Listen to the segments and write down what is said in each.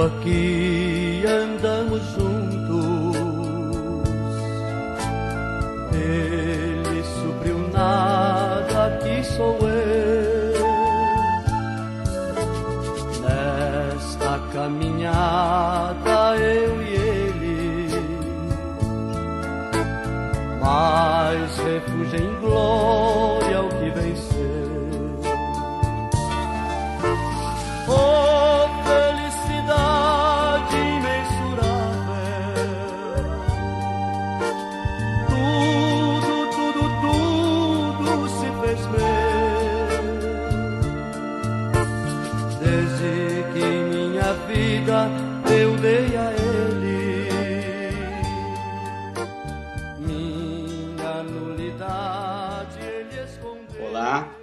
aqui andamos juntos, ele supriu nada, aqui sou eu. Nesta caminhada eu e ele, mas refúgio em glória ao que venceu. Oh, felicidade imensurável, tudo se fez meu, desde que em minha vida eu dei a ele minha nulidade, ele escondeu. Olá,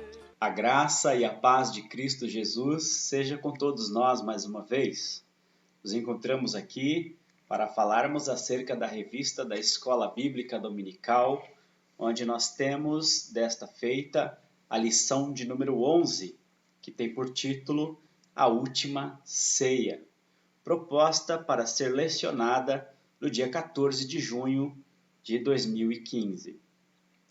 a graça e a paz de Cristo Jesus seja com todos nós mais uma vez. Nos encontramos aqui para falarmos acerca da revista da Escola Bíblica Dominical, onde nós temos desta feita a lição de número 11, que tem por título A Última Ceia, proposta para ser lecionada no dia 14 de junho de 2015.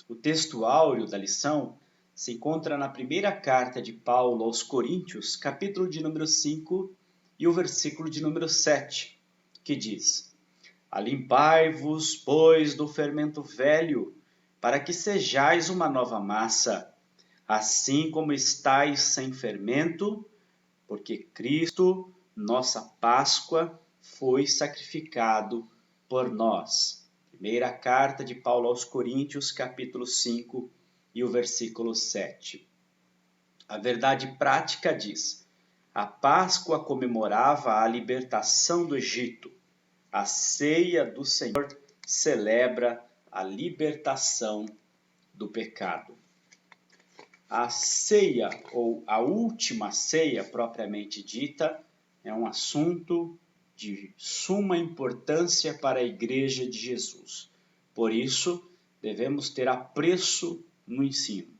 O texto áureo da lição se encontra na primeira carta de Paulo aos Coríntios, capítulo de número 5 e o versículo de número 7, que diz: Alimpai-vos, pois, do fermento velho, para que sejais uma nova massa, assim como estáis sem fermento, porque Cristo, nossa Páscoa, foi sacrificado por nós. Primeira carta de Paulo aos Coríntios, capítulo 5, e o versículo 7. A verdade prática diz: a Páscoa comemorava a libertação do Egito. A ceia do Senhor celebra a libertação do pecado. A ceia, ou a última ceia propriamente dita, é um assunto de suma importância para a Igreja de Jesus. Por isso, devemos ter apreço no ensino.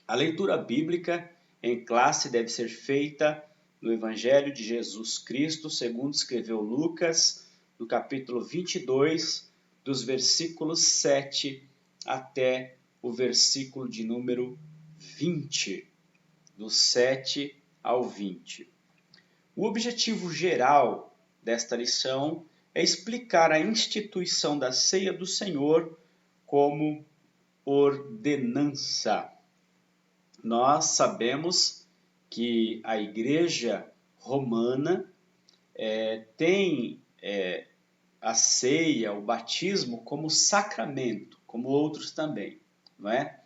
A leitura bíblica em classe deve ser feita no Evangelho de Jesus Cristo, segundo escreveu Lucas, no capítulo 22, dos versículos 7 até o versículo de número 20, do 7 ao 20. O objetivo geral desta lição é explicar a instituição da ceia do Senhor como ordenança. Nós sabemos que a Igreja Romana tem a ceia, o batismo, como sacramento, como outros também, não é?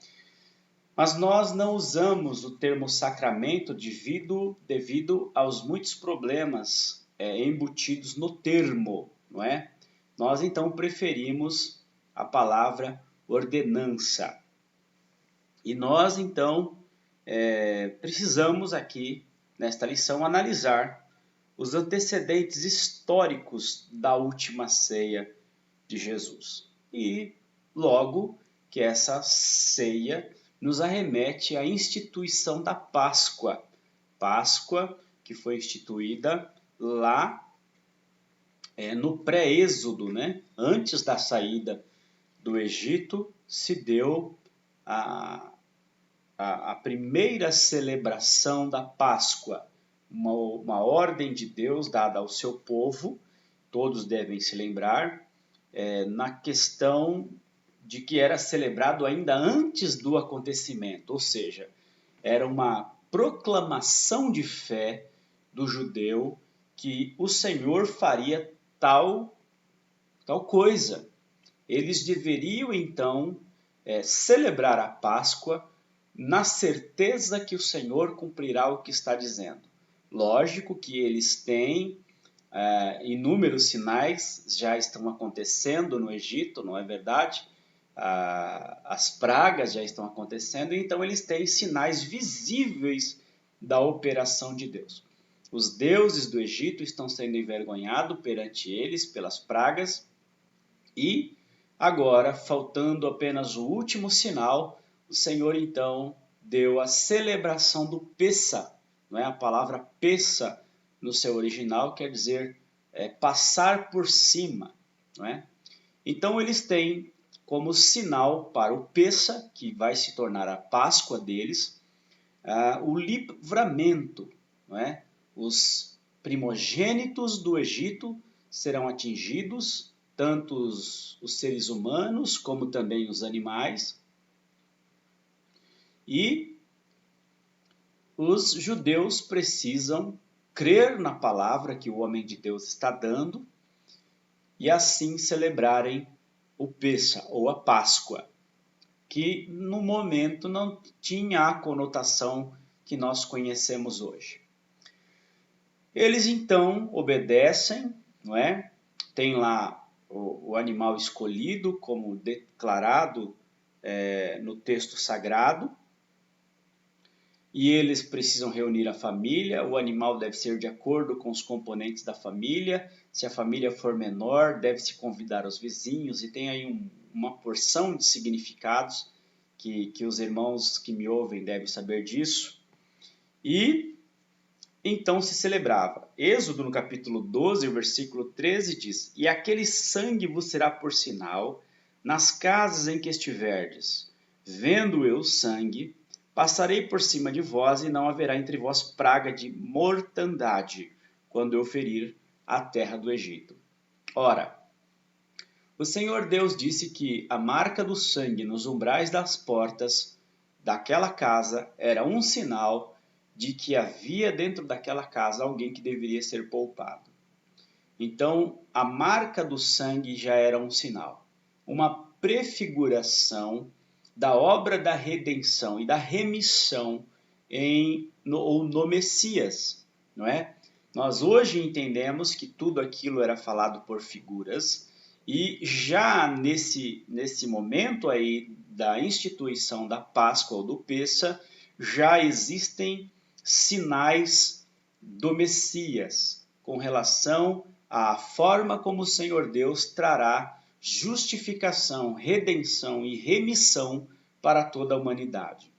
Mas nós não usamos o termo sacramento devido aos muitos problemas embutidos no termo, não é? Nós então preferimos a palavra ordenança. E nós então precisamos aqui, nesta lição, analisar os antecedentes históricos da última ceia de Jesus. E logo que essa ceia nos arremete à instituição da Páscoa. Páscoa que foi instituída lá no pré-êxodo, né? Antes da saída do Egito, se deu a primeira celebração da Páscoa, uma ordem de Deus dada ao seu povo, todos devem se lembrar, na questão de que era celebrado ainda antes do acontecimento, ou seja, era uma proclamação de fé do judeu que o Senhor faria tal coisa. Eles deveriam então celebrar a Páscoa na certeza que o Senhor cumprirá o que está dizendo. Lógico que eles têm inúmeros sinais, já estão acontecendo no Egito, não é verdade? As pragas já estão acontecendo, então eles têm sinais visíveis da operação de Deus. Os deuses do Egito estão sendo envergonhados perante eles pelas pragas e agora, faltando apenas o último sinal, o Senhor então deu a celebração do Pessa, não é? A palavra Pessa no seu original quer dizer passar por cima, não é? Então eles têm como sinal para o Pêssah, que vai se tornar a Páscoa deles, o livramento, não é? Os primogênitos do Egito serão atingidos, tanto os seres humanos como também os animais, e os judeus precisam crer na palavra que o homem de Deus está dando e assim celebrarem o Pêssah ou a Páscoa, que no momento não tinha a conotação que nós conhecemos hoje. Eles então obedecem, não é? Tem lá o animal escolhido como declarado no texto sagrado, e eles precisam reunir a família. O animal deve ser de acordo com os componentes da família. Se a família for menor, deve-se convidar os vizinhos, e tem aí uma porção de significados que os irmãos que me ouvem devem saber disso. E então se celebrava. Êxodo, no capítulo 12, o versículo 13 diz: "E aquele sangue vos será por sinal nas casas em que estiverdes. Vendo eu o sangue, passarei por cima de vós, e não haverá entre vós praga de mortandade, quando eu ferir a terra do Egito." Ora, o Senhor Deus disse que a marca do sangue nos umbrais das portas daquela casa era um sinal de que havia dentro daquela casa alguém que deveria ser poupado. Então, a marca do sangue já era um sinal, uma prefiguração da obra da redenção e da remissão no Messias, não é? Nós hoje entendemos que tudo aquilo era falado por figuras, e já nesse momento aí da instituição da Páscoa ou do Pêssah, já existem sinais do Messias com relação à forma como o Senhor Deus trará justificação, redenção e remissão para toda a humanidade.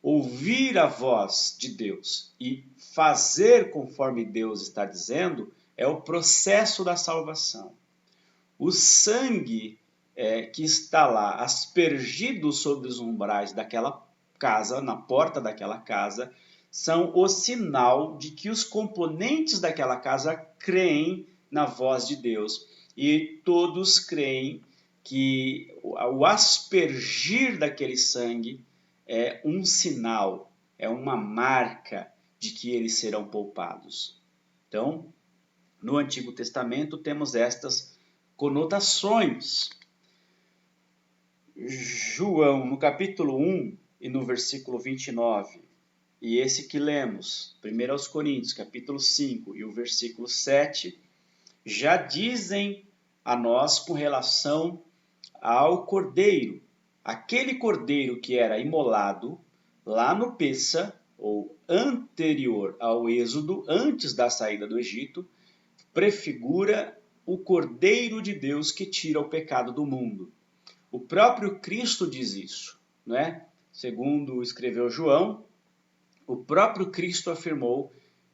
Ouvir a voz de Deus e fazer conforme Deus está dizendo é o processo da salvação. O sangue que está lá aspergido sobre os umbrais daquela casa, na porta daquela casa, são o sinal de que os componentes daquela casa creem na voz de Deus. E todos creem que o aspergir daquele sangue é um sinal, é uma marca de que eles serão poupados. Então, no Antigo Testamento temos estas conotações. João, no capítulo 1 e no versículo 29, e esse que lemos, 1 aos Coríntios, capítulo 5 e o versículo 7, já dizem a nós com relação ao cordeiro. Aquele cordeiro que era imolado lá no Pêssah, ou anterior ao Êxodo, antes da saída do Egito, prefigura o Cordeiro de Deus que tira o pecado do mundo. O próprio Cristo diz isso, não é? Segundo escreveu João, o próprio Cristo afirmou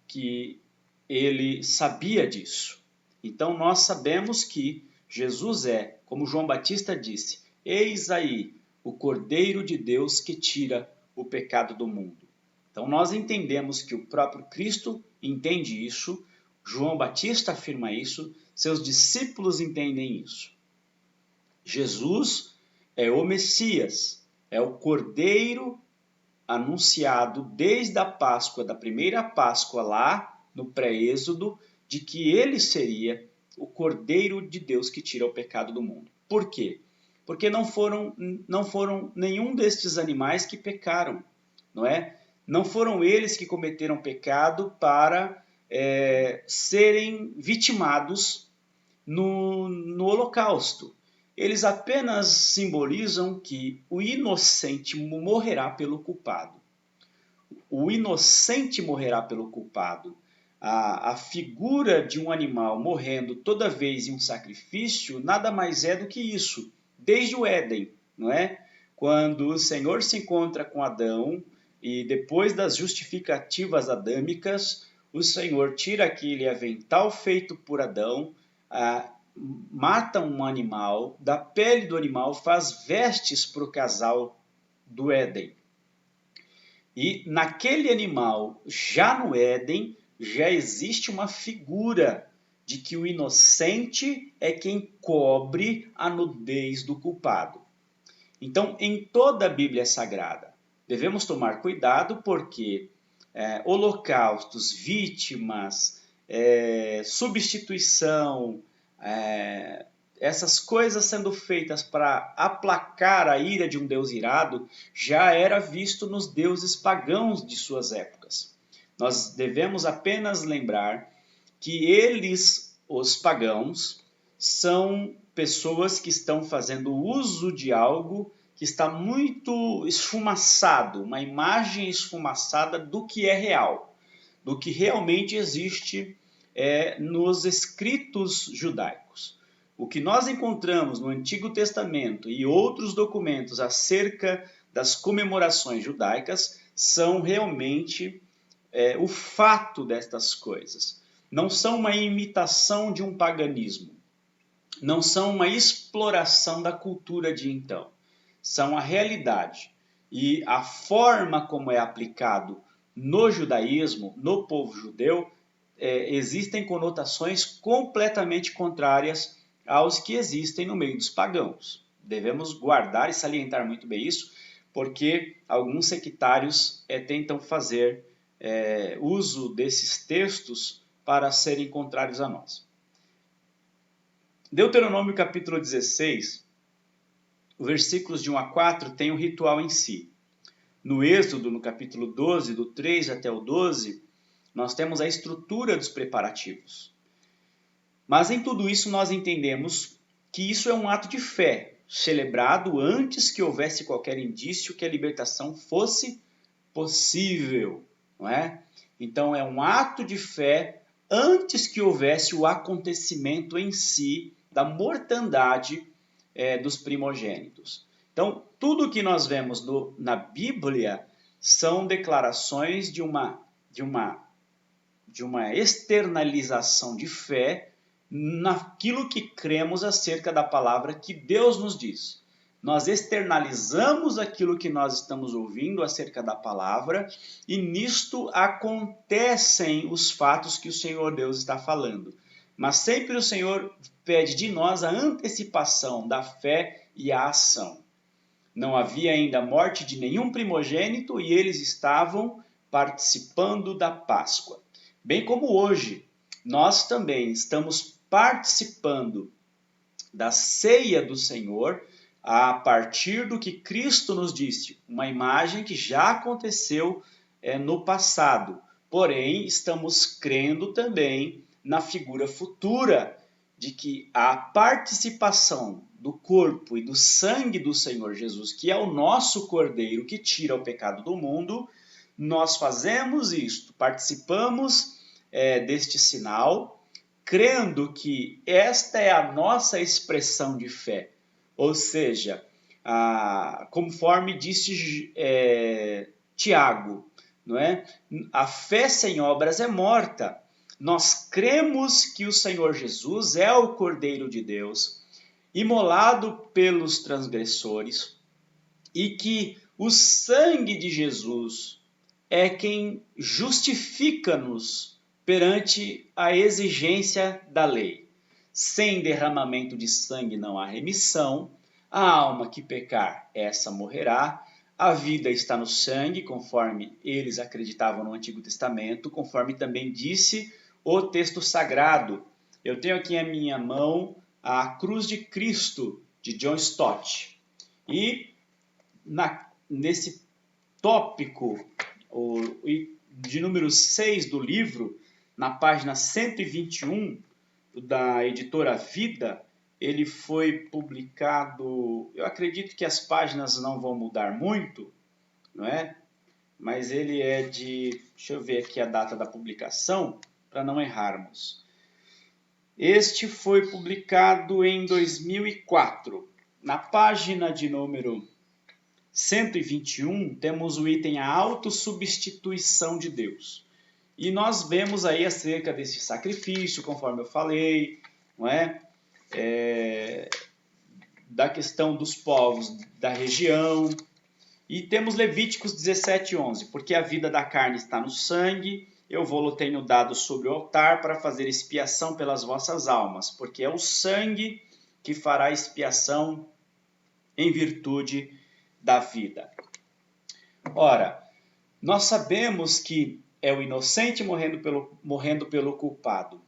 que ele sabia disso. Então nós sabemos que Jesus é, como João Batista disse, eis aí o Cordeiro de Deus que tira o pecado do mundo. Então nós entendemos que o próprio Cristo entende isso, João Batista afirma isso, seus discípulos entendem isso. Jesus é o Messias, é o Cordeiro anunciado desde a Páscoa, da primeira Páscoa lá no pré-êxodo, de que ele seria o Cordeiro de Deus que tira o pecado do mundo. Por quê? Porque não foram nenhum destes animais que pecaram, não é? Não foram eles que cometeram pecado para serem vitimados no holocausto. Eles apenas simbolizam que o inocente morrerá pelo culpado. O inocente morrerá pelo culpado. A figura de um animal morrendo toda vez em um sacrifício nada mais é do que isso, desde o Éden, não é? Quando o Senhor se encontra com Adão e depois das justificativas adâmicas, o Senhor tira aquele avental feito por Adão, mata um animal, da pele do animal faz vestes para o casal do Éden. E naquele animal, já no Éden, já existe uma figura de que o inocente é quem cobre a nudez do culpado. Então, em toda a Bíblia Sagrada, devemos tomar cuidado porque holocaustos, vítimas, substituição, essas coisas sendo feitas para aplacar a ira de um Deus irado, já era visto nos deuses pagãos de suas épocas. Nós devemos apenas lembrar que eles, os pagãos, são pessoas que estão fazendo uso de algo que está muito esfumaçado, uma imagem esfumaçada do que é real, do que realmente existe nos escritos judaicos. O que nós encontramos no Antigo Testamento e outros documentos acerca das comemorações judaicas são realmente o fato destas coisas. Não são uma imitação de um paganismo, não são uma exploração da cultura de então, são a realidade. E a forma como é aplicado no judaísmo, no povo judeu, existem conotações completamente contrárias aos que existem no meio dos pagãos. Devemos guardar e salientar muito bem isso, porque alguns sectários tentam fazer uso desses textos para serem contrários a nós. Deuteronômio capítulo 16, versículos de 1 a 4 tem o ritual em si. No Êxodo, no capítulo 12, do 3 até o 12, nós temos a estrutura dos preparativos. Mas em tudo isso nós entendemos que isso é um ato de fé, celebrado antes que houvesse qualquer indício que a libertação fosse possível, não é? Então é um ato de fé antes que houvesse o acontecimento em si da mortandade dos primogênitos. Então, tudo que nós vemos na Bíblia são declarações de uma externalização de fé naquilo que cremos acerca da palavra que Deus nos diz. Nós externalizamos aquilo que nós estamos ouvindo acerca da palavra e nisto acontecem os fatos que o Senhor Deus está falando. Mas sempre o Senhor pede de nós a antecipação da fé e a ação. Não havia ainda a morte de nenhum primogênito e eles estavam participando da Páscoa. Bem como hoje, nós também estamos participando da ceia do Senhor a partir do que Cristo nos disse, uma imagem que já aconteceu no passado. Porém, estamos crendo também na figura futura de que a participação do corpo e do sangue do Senhor Jesus, que é o nosso Cordeiro que tira o pecado do mundo, nós fazemos isto, participamos deste sinal, crendo que esta é a nossa expressão de fé. Ou seja, conforme disse Tiago, não é? A fé sem obras é morta. Nós cremos que o Senhor Jesus é o Cordeiro de Deus, imolado pelos transgressores, e que o sangue de Jesus é quem justifica-nos perante a exigência da lei. Sem derramamento de sangue não há remissão, a alma que pecar, essa morrerá. A vida está no sangue, conforme eles acreditavam no Antigo Testamento, conforme também disse o texto sagrado. Eu tenho aqui em minha mão a Cruz de Cristo, de John Stott. E nesse tópico de número 6 do livro, na página 121 da editora Vida, ele foi publicado, eu acredito que as páginas não vão mudar muito, não é? Mas ele é deixa eu ver aqui a data da publicação, para não errarmos. Este foi publicado em 2004. Na página de número 121, temos o item A autossubstituição de Deus. E nós vemos aí acerca desse sacrifício, conforme eu falei, não é? Da questão dos povos da região. E temos Levíticos 17:11, porque a vida da carne está no sangue, eu vou-lo tenho dado sobre o altar para fazer expiação pelas vossas almas, porque é o sangue que fará expiação em virtude da vida. Ora, nós sabemos que é o inocente morrendo pelo culpado.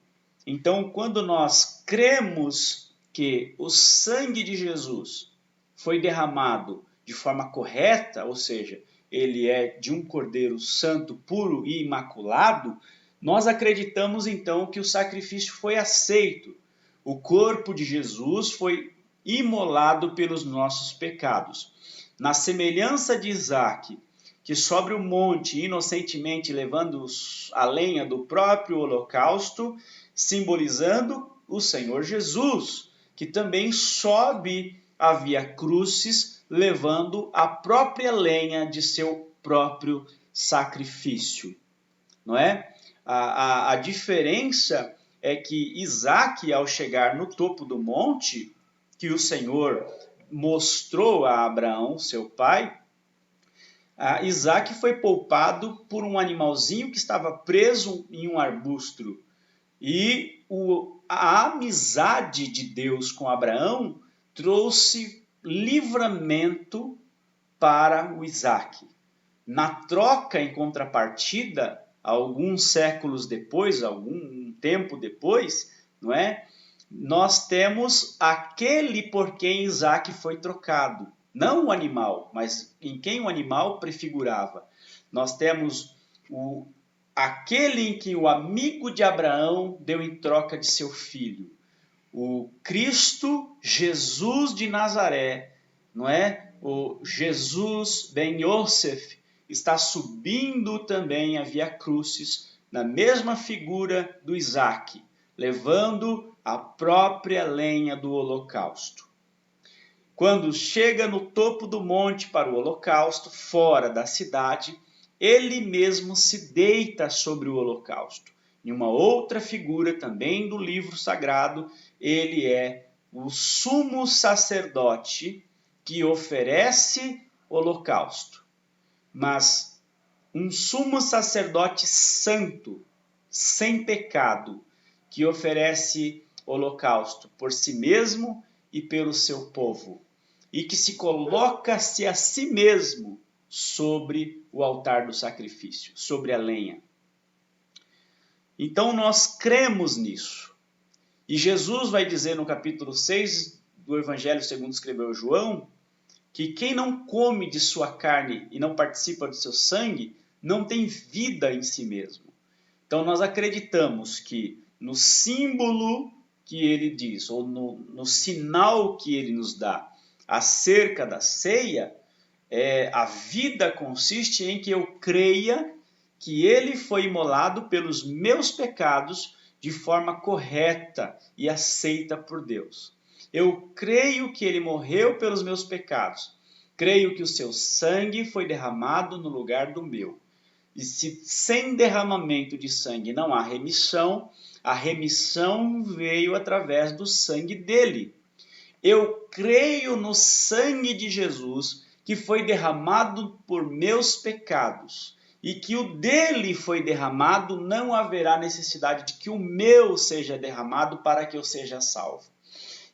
Então, quando nós cremos que o sangue de Jesus foi derramado de forma correta, ou seja, ele é de um cordeiro santo, puro e imaculado, nós acreditamos então que o sacrifício foi aceito. O corpo de Jesus foi imolado pelos nossos pecados. Na semelhança de Isaque, que sobre o monte, inocentemente levando a lenha do próprio holocausto, simbolizando o Senhor Jesus, que também sobe a via crucis, levando a própria lenha de seu próprio sacrifício. Não é? A diferença é que Isaque, ao chegar no topo do monte, que o Senhor mostrou a Abraão, seu pai, Isaque foi poupado por um animalzinho que estava preso em um arbusto. E a amizade de Deus com Abraão trouxe livramento para o Isaque. Na troca, em contrapartida, alguns séculos depois, algum tempo depois, não é? Nós temos aquele por quem Isaque foi trocado. Não o animal, mas em quem o animal prefigurava. Nós temos aquele em que o amigo de Abraão deu em troca de seu filho. O Cristo Jesus de Nazaré, não é? O Jesus ben Yosef está subindo também a via crucis na mesma figura do Isaque, levando a própria lenha do holocausto. Quando chega no topo do monte para o holocausto, fora da cidade, ele mesmo se deita sobre o holocausto. Em uma outra figura também do livro sagrado, ele é o sumo sacerdote que oferece holocausto. Mas um sumo sacerdote santo, sem pecado, que oferece holocausto por si mesmo e pelo seu povo, e que se coloca-se a si mesmo sobre o altar do sacrifício, sobre a lenha. Então nós cremos nisso. E Jesus vai dizer no capítulo 6 do Evangelho segundo escreveu João, que quem não come de sua carne e não participa do seu sangue, não tem vida em si mesmo. Então nós acreditamos que no símbolo que ele diz, ou no sinal que ele nos dá acerca da ceia, a vida consiste em que eu creia que ele foi imolado pelos meus pecados de forma correta e aceita por Deus. Eu creio que ele morreu pelos meus pecados. Creio que o seu sangue foi derramado no lugar do meu. E se sem derramamento de sangue não há remissão, a remissão veio através do sangue dele. Eu creio no sangue de Jesus, que foi derramado por meus pecados, e que o dele foi derramado, não haverá necessidade de que o meu seja derramado para que eu seja salvo.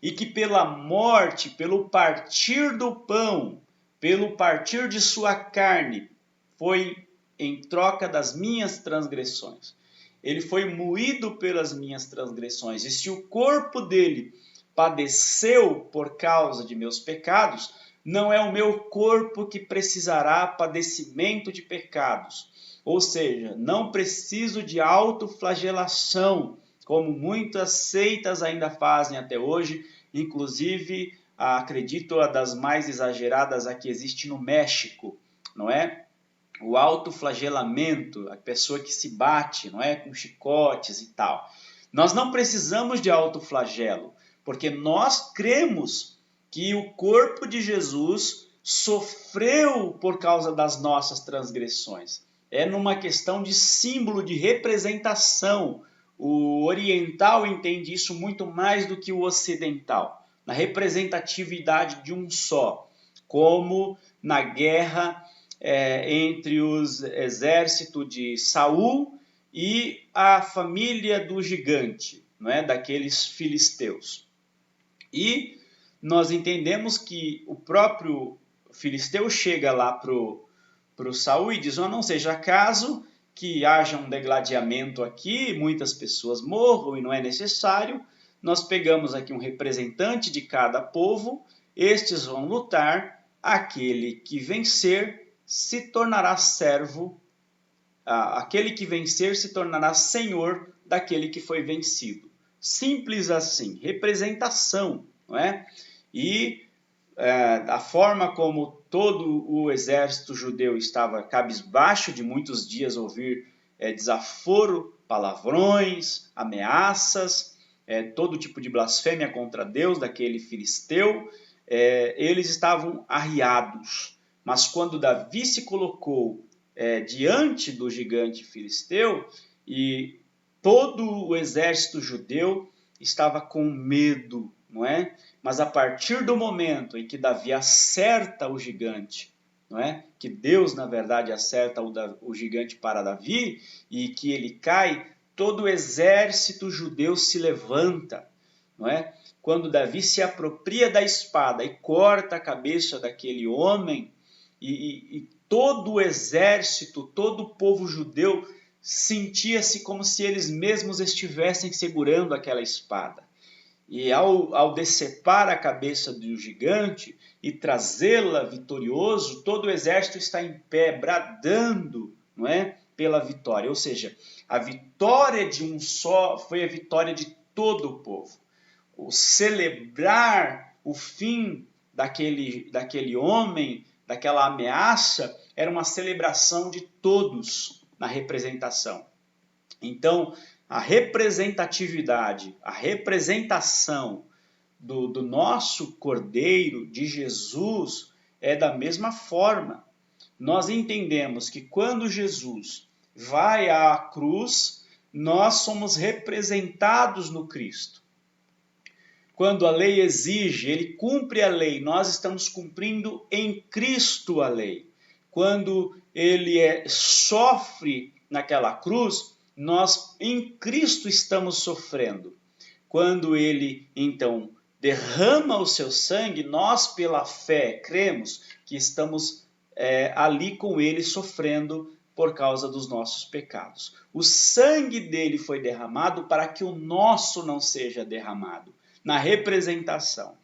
E que pela morte, pelo partir do pão, pelo partir de sua carne, foi em troca das minhas transgressões. Ele foi moído pelas minhas transgressões. E se o corpo dele padeceu por causa de meus pecados, não é o meu corpo que precisará padecimento de pecados. Ou seja, não preciso de autoflagelação, como muitas seitas ainda fazem até hoje, inclusive, acredito, a das mais exageradas a que existe no México, não é? O autoflagelamento, a pessoa que se bate, não é? Com chicotes e tal. Nós não precisamos de autoflagelo, porque nós cremos que o corpo de Jesus sofreu por causa das nossas transgressões. é numa questão de símbolo, de representação. O oriental entende isso muito mais do que o ocidental, na representatividade de um só, como na guerra entre os exércitos de Saul e a família do gigante, não é? Daqueles filisteus. E nós entendemos que o próprio filisteu chega lá para o Saul e diz: não seja caso que haja um degladiamento aqui, muitas pessoas morram e não é necessário, nós pegamos aqui um representante de cada povo, estes vão lutar, aquele que vencer se tornará servo, aquele que vencer se tornará senhor daquele que foi vencido. Simples assim, representação, não é? E a forma como todo o exército judeu estava cabisbaixo de muitos dias ouvir desaforo, palavrões, ameaças, todo tipo de blasfêmia contra Deus daquele filisteu, eles estavam arriados. Mas quando Davi se colocou diante do gigante filisteu, e todo o exército judeu estava com medo, não é? Mas a partir do momento em que Davi acerta o gigante, não é? Que Deus, na verdade, acerta o gigante para Davi e que ele cai, todo o exército judeu se levanta, não é? Quando Davi se apropria da espada e corta a cabeça daquele homem, e todo o exército, todo o povo judeu sentia-se como se eles mesmos estivessem segurando aquela espada. E ao decepar a cabeça do gigante e trazê-la vitorioso, todo o exército está em pé, bradando, não é? Pela vitória. Ou seja, a vitória de um só foi a vitória de todo o povo. O celebrar o fim daquele homem, daquela ameaça, era uma celebração de todos na representação. Então, a representatividade, a representação do nosso Cordeiro, de Jesus, é da mesma forma. Nós entendemos que quando Jesus vai à cruz, nós somos representados no Cristo. Quando a lei exige, ele cumpre a lei, nós estamos cumprindo em Cristo a lei. Quando ele sofre naquela cruz, nós em Cristo estamos sofrendo. Quando ele, então, derrama o seu sangue, nós pela fé cremos que estamos ali com ele sofrendo por causa dos nossos pecados. O sangue dele foi derramado para que o nosso não seja derramado, na representação.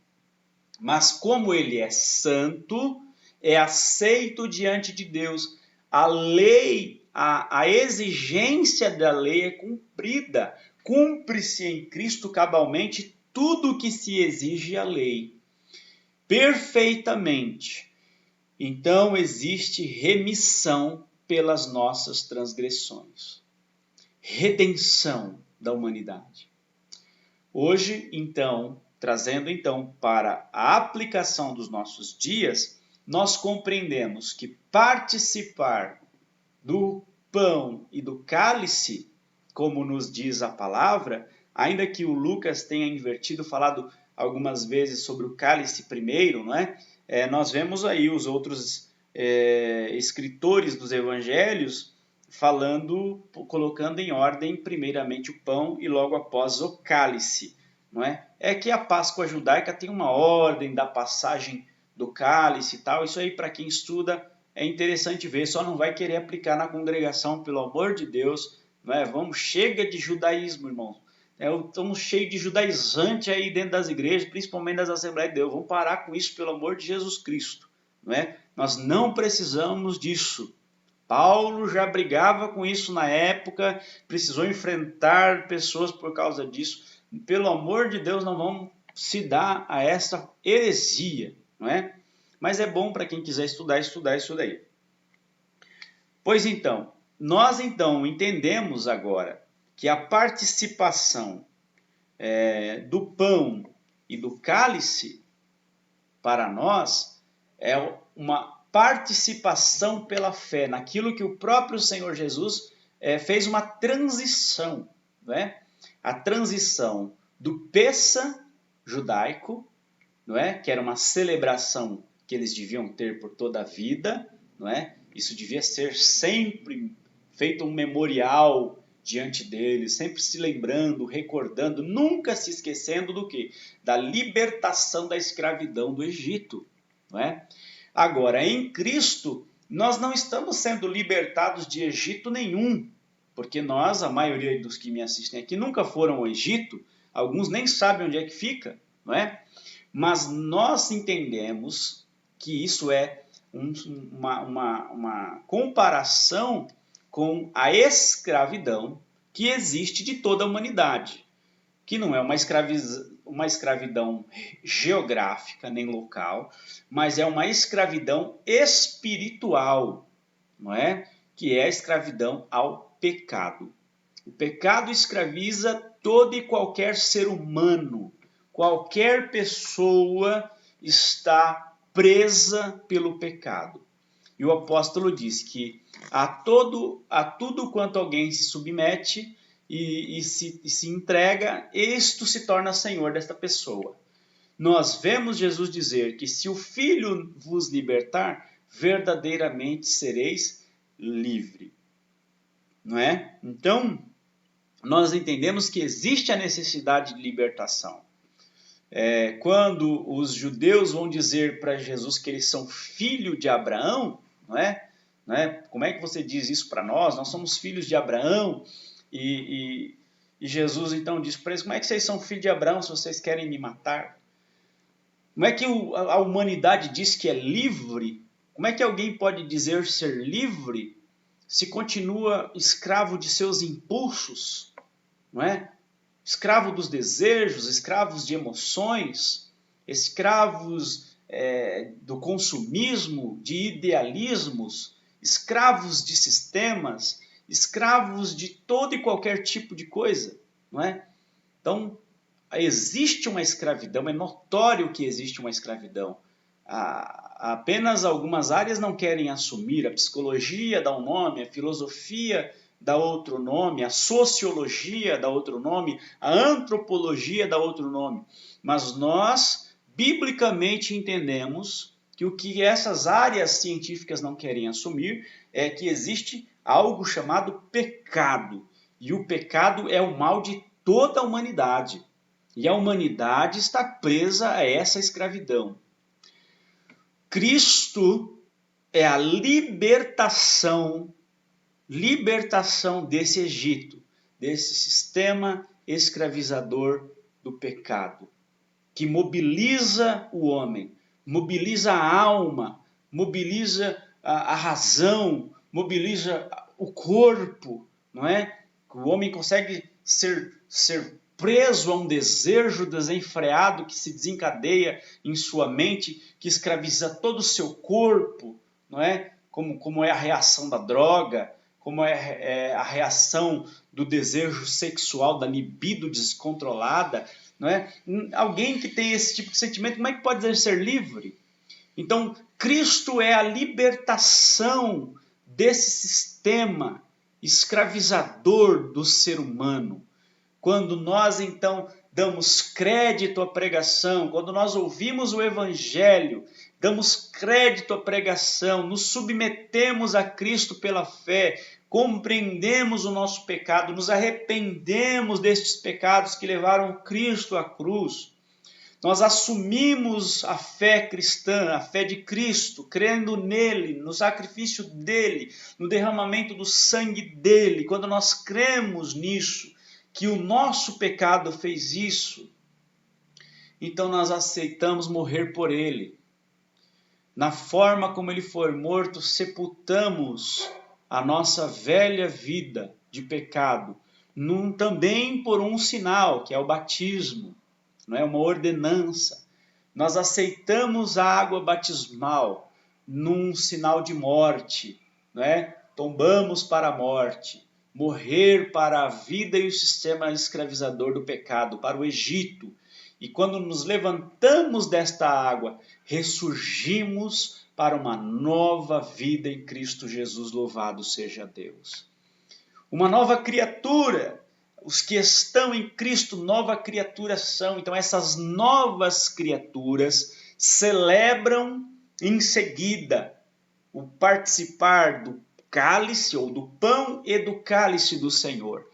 Mas como ele é santo, é aceito diante de Deus. A lei, a exigência da lei é cumprida. Cumpre-se em Cristo cabalmente tudo o que se exige à lei, perfeitamente. Então existe remissão pelas nossas transgressões. Redenção da humanidade. Hoje, então, trazendo então para a aplicação dos nossos dias, nós compreendemos que participar do pão e do cálice, como nos diz a palavra, ainda que o Lucas tenha invertido, falado algumas vezes sobre o cálice primeiro, não é? Nós vemos aí os outros escritores dos evangelhos falando, colocando em ordem primeiramente o pão e logo após o cálice, não é? É que a Páscoa judaica tem uma ordem da passagem do cálice e tal, isso aí para quem estuda é interessante ver, só não vai querer aplicar na congregação, pelo amor de Deus, não é? Chega de judaísmo, irmãos. Estamos cheios de judaizante aí dentro das igrejas, principalmente das Assembleias de Deus. Vamos parar com isso, pelo amor de Jesus Cristo, não é? Nós não precisamos disso. Paulo já brigava com isso na época, precisou enfrentar pessoas por causa disso. Pelo amor de Deus, não vamos se dar a essa heresia, não é? Mas é bom para quem quiser estudar isso daí. Pois então, nós então entendemos agora que a participação do pão e do cálice para nós é uma participação pela fé, naquilo que o próprio Senhor Jesus fez uma transição, não é? A transição do Pessa judaico, não é? Que era uma celebração que eles deviam ter por toda a vida, não é? Isso devia ser sempre feito um memorial diante deles, sempre se lembrando, recordando, nunca se esquecendo do quê? Da libertação da escravidão do Egito, não é? Agora, em Cristo, nós não estamos sendo libertados de Egito nenhum, porque nós, a maioria dos que me assistem aqui, nunca foram ao Egito, alguns nem sabem onde é que fica, não é? Mas nós entendemos que isso é uma comparação com a escravidão que existe de toda a humanidade, que não é uma escravidão geográfica nem local, mas é uma escravidão espiritual, não é? Que é a escravidão ao pecado. O pecado escraviza todo e qualquer ser humano. Qualquer pessoa está presa pelo pecado. E o apóstolo diz que a tudo quanto alguém se submete e se entrega, isto se torna senhor desta pessoa. Nós vemos Jesus dizer que se o Filho vos libertar, verdadeiramente sereis livre. Não é? Então, nós entendemos que existe a necessidade de libertação. Quando os judeus vão dizer para Jesus que eles são filho de Abraão, não é? Como é que você diz isso para nós? Nós somos filhos de Abraão. E Jesus então diz para eles, como é que vocês são filhos de Abraão se vocês querem me matar? Como é que a humanidade diz que é livre? Como é que alguém pode dizer ser livre se continua escravo de seus impulsos? Não é? Escravo dos desejos, escravos de emoções, escravos do consumismo, de idealismos, escravos de sistemas, escravos de todo e qualquer tipo de coisa, não é? Então, existe uma escravidão, é notório que existe uma escravidão. Apenas algumas áreas não querem assumir, a psicologia dá um nome, a filosofia dá outro nome, a sociologia dá outro nome, a antropologia dá outro nome. Mas nós, biblicamente, entendemos que o que essas áreas científicas não querem assumir é que existe algo chamado pecado. E o pecado é o mal de toda a humanidade. E a humanidade está presa a essa escravidão. Cristo é a libertação desse Egito, desse sistema escravizador do pecado, que mobiliza o homem, mobiliza a alma, mobiliza a razão, mobiliza o corpo, não é? O homem consegue ser preso a um desejo desenfreado que se desencadeia em sua mente, que escraviza todo o seu corpo, não é? Como é a reação da droga, como é a reação do desejo sexual, da libido descontrolada, não é? Alguém que tem esse tipo de sentimento, como é que pode dizer ser livre? Então, Cristo é a libertação desse sistema escravizador do ser humano. Quando nós, então, damos crédito à pregação, quando nós ouvimos o Evangelho, damos crédito à pregação, nos submetemos a Cristo pela fé, compreendemos o nosso pecado, nos arrependemos destes pecados que levaram Cristo à cruz, nós assumimos a fé cristã, a fé de Cristo, crendo nele, no sacrifício dele, no derramamento do sangue dele. Quando nós cremos nisso, que o nosso pecado fez isso, então nós aceitamos morrer por ele. Na forma como ele foi morto, sepultamos a nossa velha vida de pecado, também por um sinal, que é o batismo. Não é uma ordenança. Nós aceitamos a água batismal num sinal de morte, não é? Tombamos para a morte, morrer para a vida e o sistema escravizador do pecado, para o Egito. E quando nos levantamos desta água, ressurgimos para uma nova vida em Cristo Jesus, louvado seja Deus. Uma nova criatura, os que estão em Cristo, nova criatura são. Então essas novas criaturas celebram em seguida o participar do cálice ou do pão e do cálice do Senhor.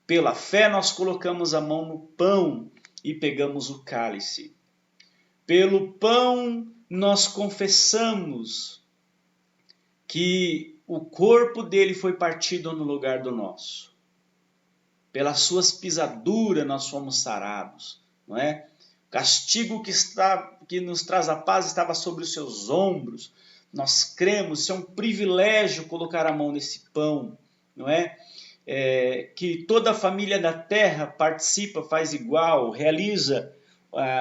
Pela fé nós colocamos a mão no pão e pegamos o cálice. Pelo pão nós confessamos que o corpo dele foi partido no lugar do nosso. Pelas suas pisaduras nós fomos sarados, não é? O castigo que nos traz a paz estava sobre os seus ombros. Nós cremos, isso é um privilégio colocar a mão nesse pão, não é? Que toda a família da terra participa, faz igual, realiza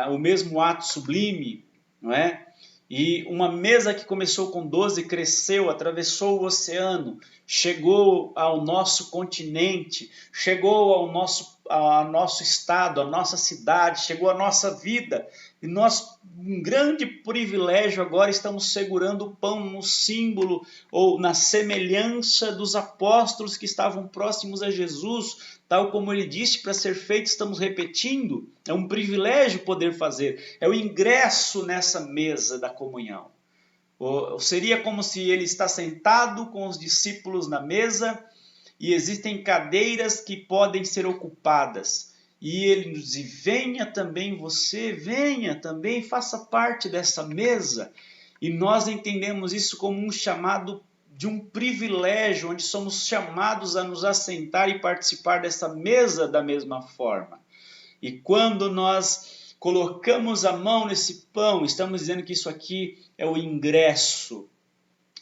o mesmo ato sublime, não é? E uma mesa que começou com 12 cresceu, atravessou o oceano, chegou ao nosso continente, chegou ao nosso estado, à nossa cidade, chegou à nossa vida. E nós, um grande privilégio, agora estamos segurando o pão no símbolo ou na semelhança dos apóstolos que estavam próximos a Jesus, tal como ele disse para ser feito, estamos repetindo. É um privilégio poder fazer, é o ingresso nessa mesa da comunhão. Seria como se ele está sentado com os discípulos na mesa e existem cadeiras que podem ser ocupadas. E ele nos diz, venha também você, venha também, faça parte dessa mesa. E nós entendemos isso como um chamado de um privilégio, onde somos chamados a nos assentar e participar dessa mesa da mesma forma. E quando nós colocamos a mão nesse pão, estamos dizendo que isso aqui é o ingresso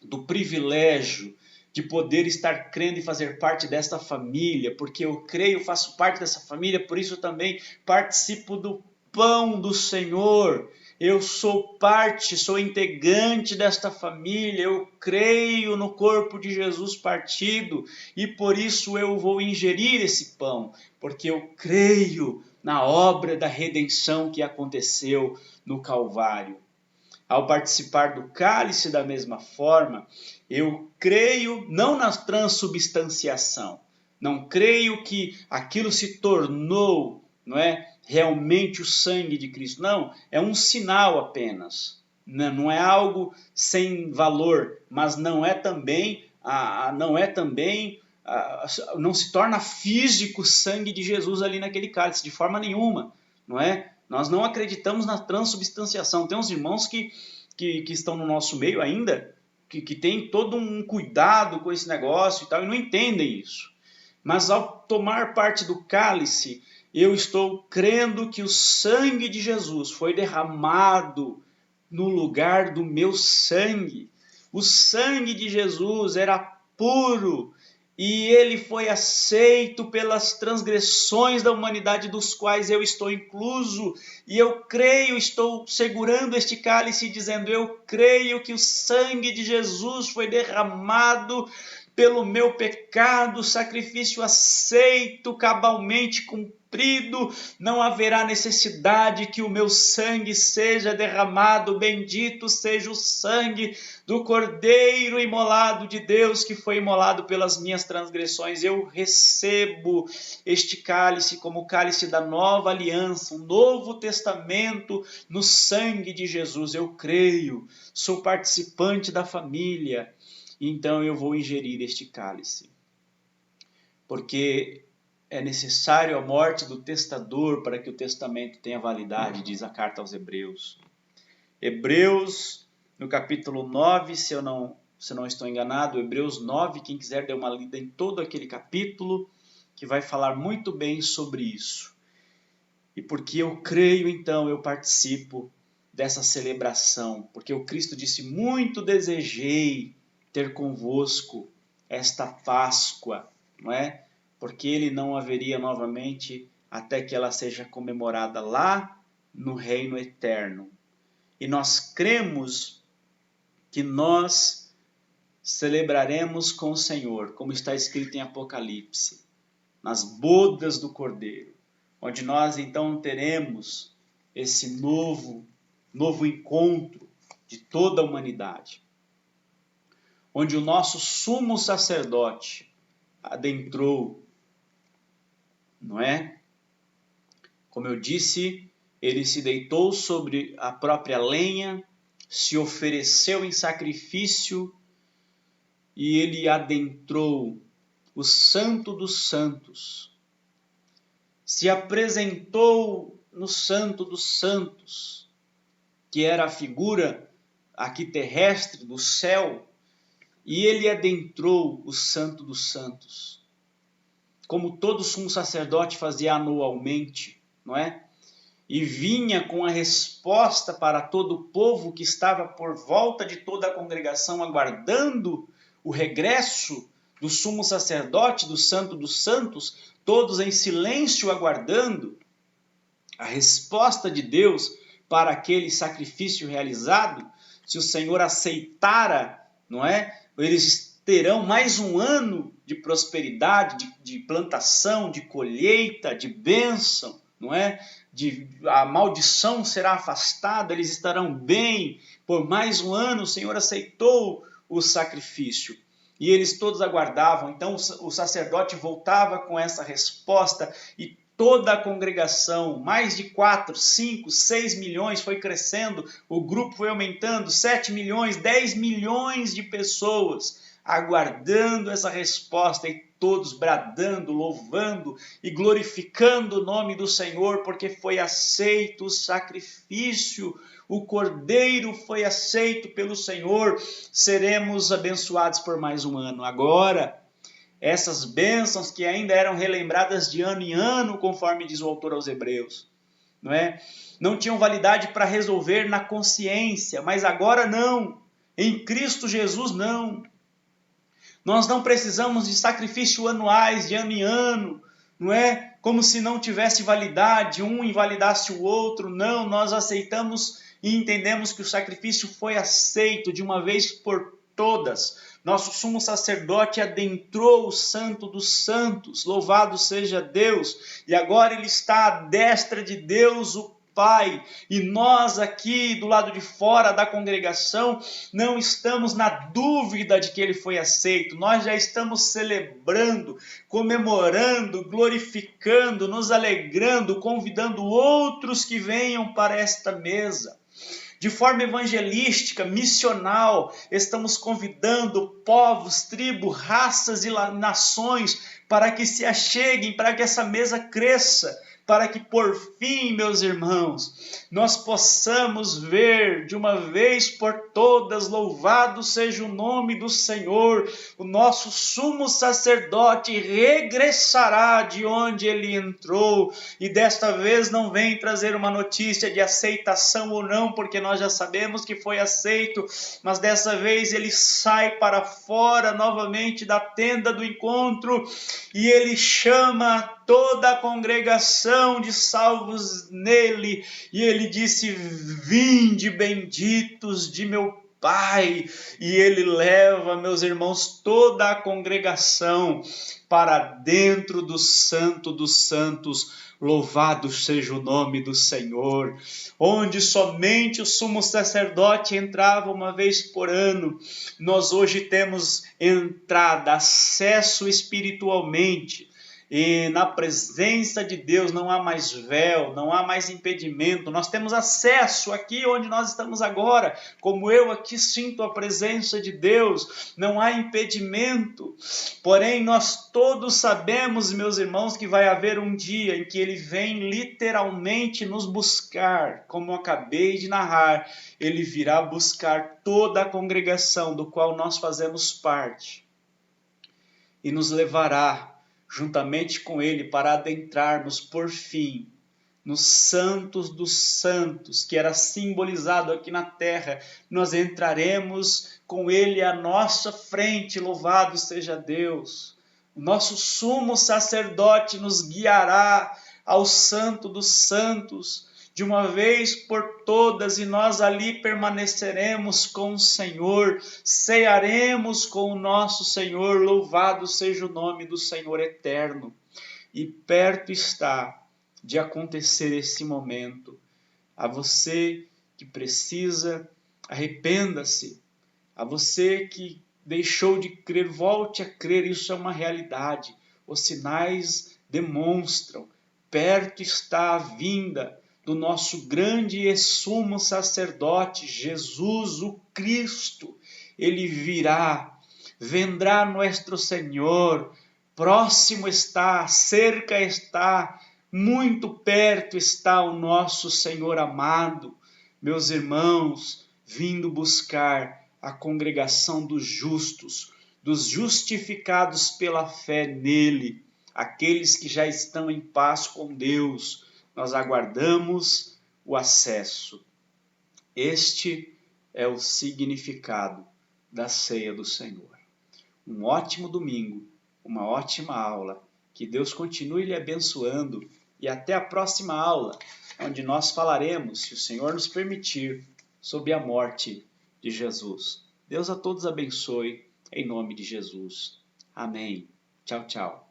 do privilégio de poder estar crendo e fazer parte desta família, porque eu creio, faço parte dessa família, por isso também participo do pão do Senhor. Eu sou parte, sou integrante desta família, eu creio no corpo de Jesus partido e por isso eu vou ingerir esse pão, porque eu creio na obra da redenção que aconteceu no Calvário. Ao participar do cálice da mesma forma, eu creio não na transubstanciação, não creio que aquilo se tornou, não é, realmente o sangue de Cristo. Não, é um sinal apenas. Não é algo sem valor, mas não se torna físico o sangue de Jesus ali naquele cálice, de forma nenhuma, não é? Nós não acreditamos na transubstanciação. Tem uns irmãos que estão no nosso meio ainda, que têm todo um cuidado com esse negócio e tal, e não entendem isso. Mas ao tomar parte do cálice, eu estou crendo que o sangue de Jesus foi derramado no lugar do meu sangue. O sangue de Jesus era puro e ele foi aceito pelas transgressões da humanidade, dos quais eu estou incluso. E eu creio, estou segurando este cálice dizendo, eu creio que o sangue de Jesus foi derramado pelo meu pecado, sacrifício aceito, cabalmente cumprido, não haverá necessidade que o meu sangue seja derramado, bendito seja o sangue do Cordeiro imolado de Deus, que foi imolado pelas minhas transgressões. Eu recebo este cálice como o cálice da nova aliança, um novo testamento no sangue de Jesus. Eu creio, sou participante da família, então eu vou ingerir este cálice, porque é necessário a morte do testador para que o testamento tenha validade, diz a carta aos Hebreus. Hebreus, no capítulo 9, se eu não estou enganado, Hebreus 9, quem quiser dar uma lida em todo aquele capítulo, que vai falar muito bem sobre isso. E porque eu creio, então, eu participo dessa celebração, porque o Cristo disse, muito desejei ter convosco esta Páscoa, não é? Porque ele não haveria novamente até que ela seja comemorada lá no reino eterno. E nós cremos que nós celebraremos com o Senhor, como está escrito em Apocalipse, nas bodas do Cordeiro, onde nós então teremos esse novo encontro de toda a humanidade. onde o nosso sumo sacerdote adentrou, não é? Como eu disse, ele se deitou sobre a própria lenha, se ofereceu em sacrifício e ele adentrou o Santo dos Santos. Se apresentou no Santo dos Santos, que era a figura aqui terrestre do céu, e ele adentrou o Santo dos Santos, como todo sumo sacerdote fazia anualmente, não é? E vinha com a resposta para todo o povo que estava por volta de toda a congregação, aguardando o regresso do sumo sacerdote, do Santo dos Santos, todos em silêncio aguardando a resposta de Deus para aquele sacrifício realizado. Se o Senhor aceitara, não é? Eles terão mais um ano de prosperidade, de plantação, de colheita, de bênção, não é? A maldição será afastada, eles estarão bem por mais um ano. O Senhor aceitou o sacrifício e eles todos aguardavam. Então o sacerdote voltava com essa resposta e toda a congregação, mais de 4, 5, 6 milhões, foi crescendo, o grupo foi aumentando, 7 milhões, 10 milhões de pessoas aguardando essa resposta e todos bradando, louvando e glorificando o nome do Senhor, porque foi aceito o sacrifício, o cordeiro foi aceito pelo Senhor, seremos abençoados por mais um ano. Agora, essas bênçãos que ainda eram relembradas de ano em ano, conforme diz o autor aos Hebreus, não é? Não tinham validade para resolver na consciência, mas agora não, em Cristo Jesus não. Nós não precisamos de sacrifício anuais, de ano em ano, não é? Como se não tivesse validade, um invalidasse o outro. Não, nós aceitamos e entendemos que o sacrifício foi aceito de uma vez por todas. Nosso sumo sacerdote adentrou o Santo dos Santos, louvado seja Deus, e agora ele está à destra de Deus, o Pai, e nós aqui do lado de fora da congregação não estamos na dúvida de que ele foi aceito, nós já estamos celebrando, comemorando, glorificando, nos alegrando, convidando outros que venham para esta mesa. De forma evangelística, missional, estamos convidando povos, tribos, raças e nações para que se acheguem, para que essa mesa cresça, para que por fim, meus irmãos, nós possamos ver de uma vez por todas, louvado seja o nome do Senhor, o nosso sumo sacerdote regressará de onde ele entrou, e desta vez não vem trazer uma notícia de aceitação ou não, porque nós já sabemos que foi aceito, mas dessa vez ele sai para fora novamente da tenda do encontro, e ele chama toda a congregação de salvos nele, e ele disse: vinde benditos de meu Pai, e ele leva, meus irmãos, toda a congregação para dentro do Santo dos Santos, louvado seja o nome do Senhor, onde somente o sumo sacerdote entrava uma vez por ano. Nós hoje temos entrada, acesso espiritualmente, e na presença de Deus não há mais véu, não há mais impedimento. Nós temos acesso aqui onde nós estamos agora, como eu aqui sinto a presença de Deus, não há impedimento. Porém, nós todos sabemos, meus irmãos, que vai haver um dia em que ele vem literalmente nos buscar, como eu acabei de narrar. Ele virá buscar toda a congregação do qual nós fazemos parte e nos levará juntamente com ele para adentrarmos por fim nos santos dos santos, que era simbolizado aqui na terra. Nós entraremos com ele à nossa frente, louvado seja Deus. O nosso sumo sacerdote nos guiará ao santo dos santos de uma vez por todas, e nós ali permaneceremos com o Senhor, cearemos com o nosso Senhor, louvado seja o nome do Senhor eterno. E perto está de acontecer esse momento. A você que precisa, arrependa-se. A você que deixou de crer, volte a crer, isso é uma realidade. Os sinais demonstram, perto está a vinda do nosso grande e sumo sacerdote, Jesus o Cristo. Ele virá, vendrá nosso Senhor, próximo está, cerca está, muito perto está o nosso Senhor amado. Meus irmãos, vindo buscar a congregação dos justos, dos justificados pela fé nele, aqueles que já estão em paz com Deus, nós aguardamos o acesso. Este é o significado da ceia do Senhor. Um ótimo domingo, uma ótima aula. Que Deus continue lhe abençoando e até a próxima aula, onde nós falaremos, se o Senhor nos permitir, sobre a morte de Jesus. Deus a todos abençoe, em nome de Jesus. Amém. Tchau, tchau.